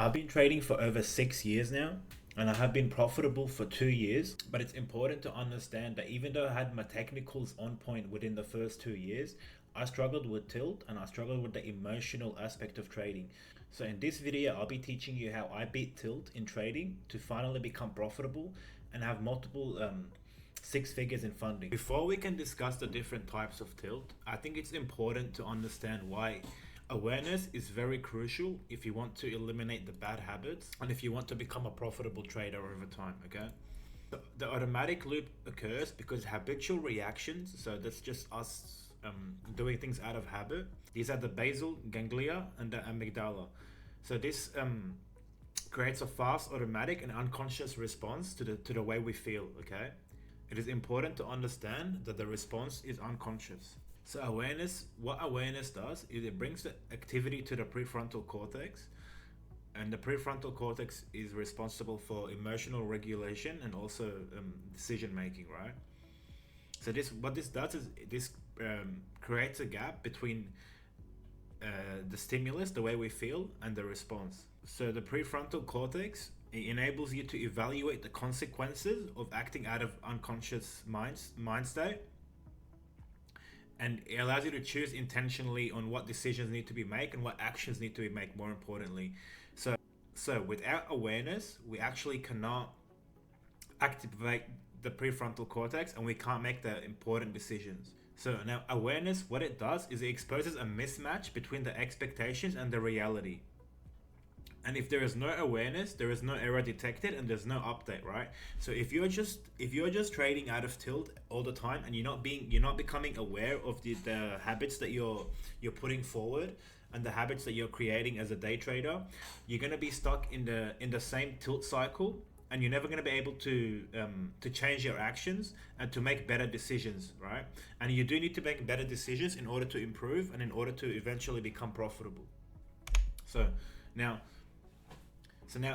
I've been trading for over 6 years now, and I have been profitable for 2 years. But it's important to understand that even though I had my technicals on point within the first 2 years, I struggled with tilt and I struggled with the emotional aspect of trading. So, in this video, I'll be teaching you how I beat tilt in trading to finally become profitable and have multiple six figures in funding. Before we can discuss the different types of tilt, I think it's important to understand why awareness is very crucial if you want to eliminate the bad habits and if you want to become a profitable trader over time. Okay, the automatic loop occurs because habitual reactions, so that's just us doing things out of habit. These are the basal ganglia and the amygdala. So this creates a fast automatic and unconscious response to the way we feel. Okay, it is important to understand that the response is unconscious. So awareness, what awareness does is it brings the activity to the prefrontal cortex, and the prefrontal cortex is responsible for emotional regulation and also decision making, right? So this, what this does is this creates a gap between the stimulus, the way we feel, and the response. So the prefrontal cortex, it enables you to evaluate the consequences of acting out of unconscious mind state, and it allows you to choose intentionally on what decisions need to be made and what actions need to be made, more importantly. So without awareness, we actually cannot activate the prefrontal cortex and we can't make the important decisions. So now awareness, what it does is it exposes a mismatch between the expectations and the reality. And if there is no awareness, there is no error detected and there's no update, right? So if you're just trading out of tilt all the time and you're not becoming aware of the habits that you're putting forward and the habits that you're creating as a day trader, you're going to be stuck in the same tilt cycle, and you're never going to be able to change your actions and to make better decisions, right? And you do need to make better decisions in order to improve and in order to eventually become profitable. So now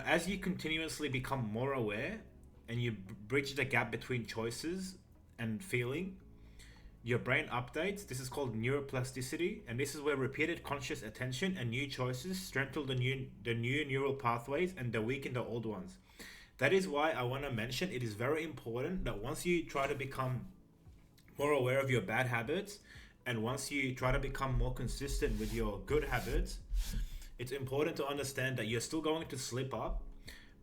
as you continuously become more aware and you bridge the gap between choices and feeling, your brain updates. This is called neuroplasticity, and this is where repeated conscious attention and new choices strengthen the new neural pathways and they weaken the old ones. That is why I want to mention it is very important that once you try to become more aware of your bad habits and once you try to become more consistent with your good habits, it's important to understand that you're still going to slip up,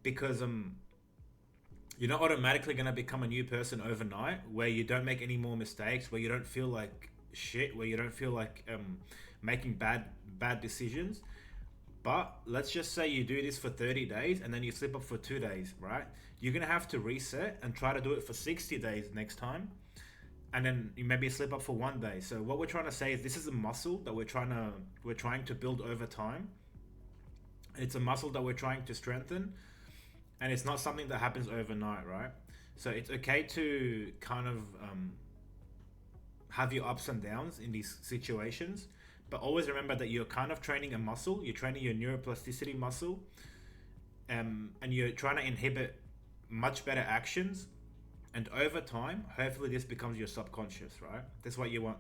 because you're not automatically going to become a new person overnight where you don't make any more mistakes, where you don't feel like shit, where you don't feel like making bad decisions. But let's just say you do this for 30 days and then you slip up for 2 days, right? You're going to have to reset and try to do it for 60 days next time, and then you maybe slip up for one day. So what we're trying to say is this is a muscle that we're trying to build over time. It's a muscle that we're trying to strengthen, and it's not something that happens overnight, right? So it's okay to kind of have your ups and downs in these situations, but always remember that you're kind of training a muscle. You're training your neuroplasticity muscle, and you're trying to inhibit much better actions. And over time, hopefully, this becomes your subconscious, right? That's what you want.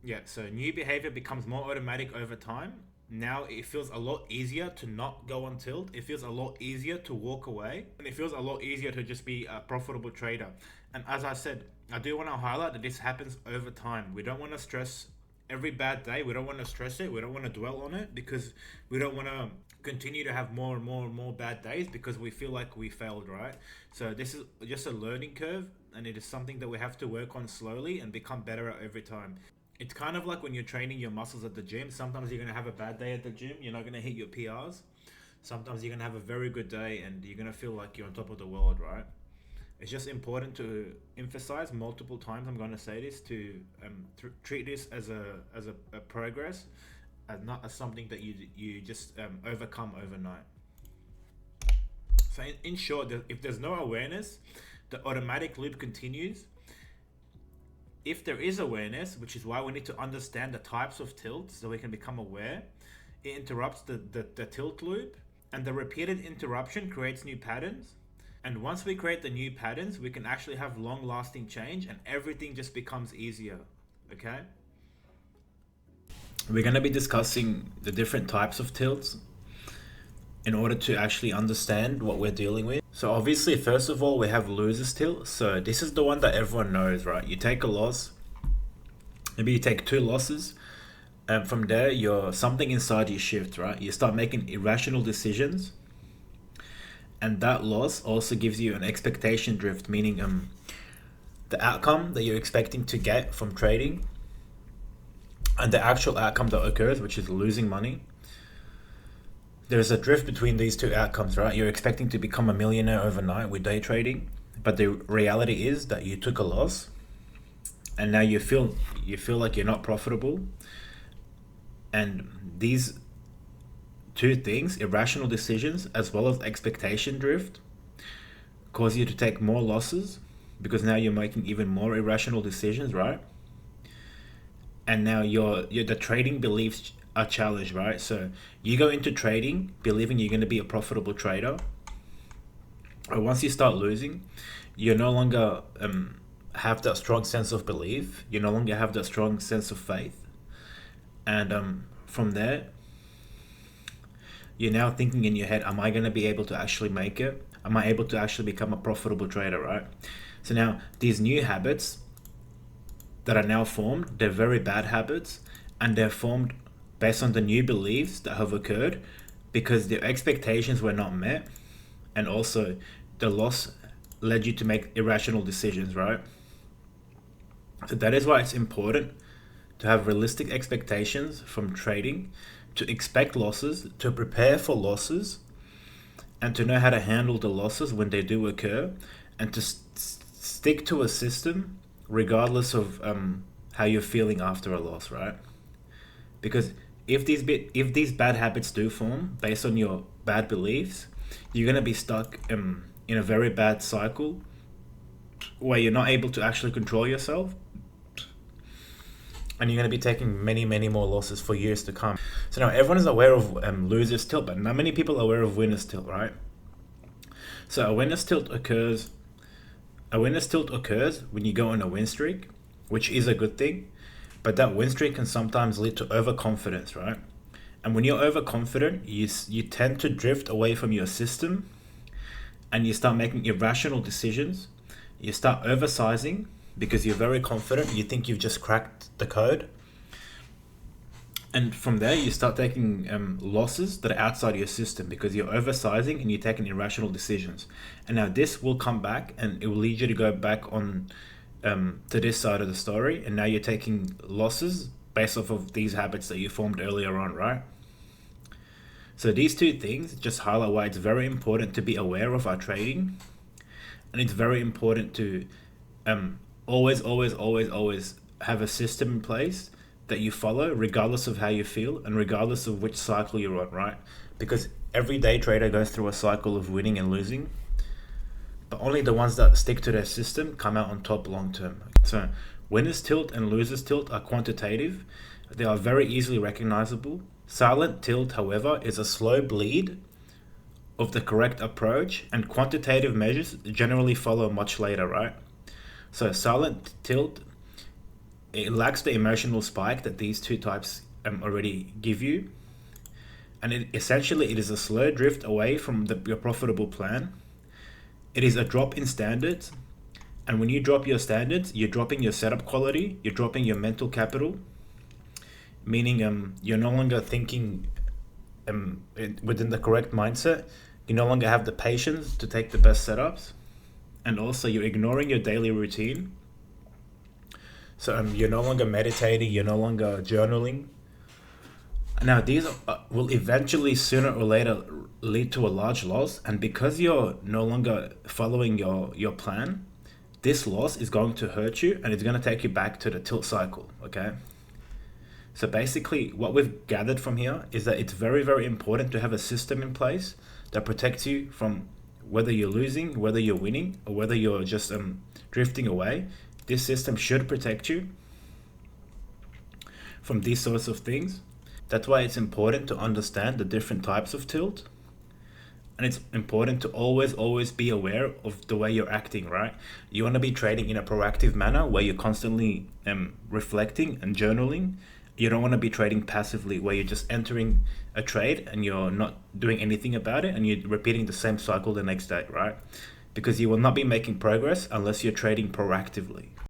Yeah. So new behavior becomes more automatic over time. Now it feels a lot easier to not go on tilt. It feels a lot easier to walk away, and it feels a lot easier to just be a profitable trader. And as I said, I do want to highlight that this happens over time. We don't want to stress every bad day. We don't want to stress it. We don't want to dwell on it, because we don't want to continue to have more and more and more bad days because we feel like we failed, right? So this is just a learning curve, and it is something that we have to work on slowly and become better at every time. It's kind of like when you're training your muscles at the gym. Sometimes you're going to have a bad day at the gym. You're not going to hit your PRs. Sometimes you're going to have a very good day and you're going to feel like you're on top of the world, right? It's just important to emphasize multiple times. I'm going to say this to treat this as a progress, and not as something that you just overcome overnight. So in short, if there's no awareness, the automatic loop continues. If there is awareness, which is why we need to understand the types of tilts so we can become aware, it interrupts the tilt loop, and the repeated interruption creates new patterns. And once we create the new patterns, we can actually have long lasting change and everything just becomes easier. Okay? We're going to be discussing the different types of tilts. in order to actually understand what we're dealing with. So obviously, first of all, we have losers tilt. So this is the one that everyone knows, right? You take a loss, maybe you take two losses, and from there, you're something inside you shifts, right? You start making irrational decisions, and that loss also gives you an expectation drift, meaning the outcome that you're expecting to get from trading and the actual outcome that occurs, which is losing money. There's a drift between these two outcomes, right? You're expecting to become a millionaire overnight with day trading, but the reality is that you took a loss, and now you feel like you're not profitable. And these two things, irrational decisions as well as expectation drift, cause you to take more losses because now you're making even more irrational decisions, right? And now the trading beliefs are challenged, right? So you go into trading believing you're going to be a profitable trader, or once you start losing, you no longer have that strong sense of belief. You no longer have that strong sense of faith, and from there, you're now thinking in your head, am I going to be able to actually make it? Am I able to actually become a profitable trader, right? So now these new habits that are now formed, they're very bad habits, and they're formed based on the new beliefs that have occurred because their expectations were not met, and also the loss led you to make irrational decisions, right? So that is why it's important to have realistic expectations from trading, to expect losses, to prepare for losses, and to know how to handle the losses when they do occur, and to stick to a system regardless of how you're feeling after a loss, right? Because if these bad habits do form based on your bad beliefs, you're gonna be stuck in a very bad cycle where you're not able to actually control yourself, and you're going to be taking many, many more losses for years to come. So now everyone is aware of losers tilt, but not many people are aware of winners tilt, right? So a winners tilt occurs when you go on a win streak, which is a good thing, but that win streak can sometimes lead to overconfidence, right? And when you're overconfident, you tend to drift away from your system, and you start making irrational decisions. You start oversizing because you're very confident. You think you've just cracked the code. And from there, you start taking losses that are outside your system because you're oversizing and you're taking irrational decisions. And now this will come back and it will lead you to go back on to this side of the story. And now you're taking losses based off of these habits that you formed earlier on, right? So these two things just highlight why it's very important to be aware of our trading. And it's very important to always have a system in place that you follow regardless of how you feel and regardless of which cycle you're on, right? Because every day trader goes through a cycle of winning and losing, but only the ones that stick to their system come out on top long term. So winners tilt and losers tilt are quantitative. They are very easily recognizable. Silent tilt, however, is a slow bleed of the correct approach, and quantitative measures generally follow much later, right? So silent tilt, it lacks the emotional spike that these two types already give you, and essentially it is a slow drift away from your profitable plan. It is a drop in standards, and when you drop your standards, you're dropping your setup quality, you're dropping your mental capital, meaning you're no longer thinking within the correct mindset. You no longer have the patience to take the best setups, and also you're ignoring your daily routine. So you're no longer meditating, you're no longer journaling. Now these will eventually sooner or later lead to a large loss, and because you're no longer following your plan, this loss is going to hurt you and it's going to take you back to the tilt cycle, okay? So basically what we've gathered from here is that it's very, very important to have a system in place that protects you from whether you're losing, whether you're winning, or whether you're just drifting away. This system should protect you from these sorts of things. That's why it's important to understand the different types of tilt. And it's important to always be aware of the way you're acting, right? You want to be trading in a proactive manner where you're constantly reflecting and journaling You don't want to be trading passively where you're just entering a trade and you're not doing anything about it and you're repeating the same cycle the next day, right? Because you will not be making progress unless you're trading proactively.